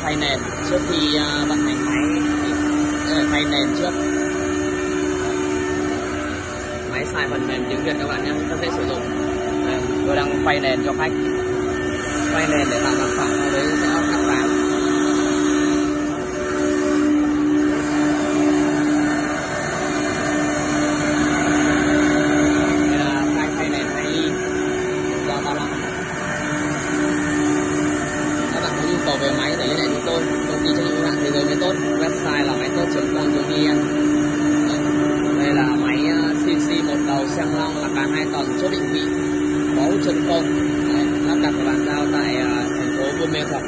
thay nền trước khi vận hành máy. Đây là thay nền trước. Máy xài phần mềm tiếng Việt các bạn nhé, rất dễ sử dụng. Đây, tôi đang quay nền cho khách, quay nền để tạo mặt phẳng, sau đấy sẽ cắt ván. Đây là thay nền 2 ly do Daklak. Các bạn có nhu cầu về máy thì liên hệ chúng tôi, công ty trách nhiệm hữu hạn Thế giới Máy Tốt, website là máy tốt.com.vn. Đây là máy CNC một đầu xen long là cả 2 tầng chốt định vị, có hút chân không, lắp đặt và bàn giao tại thành phố Buôn Mê Thuột.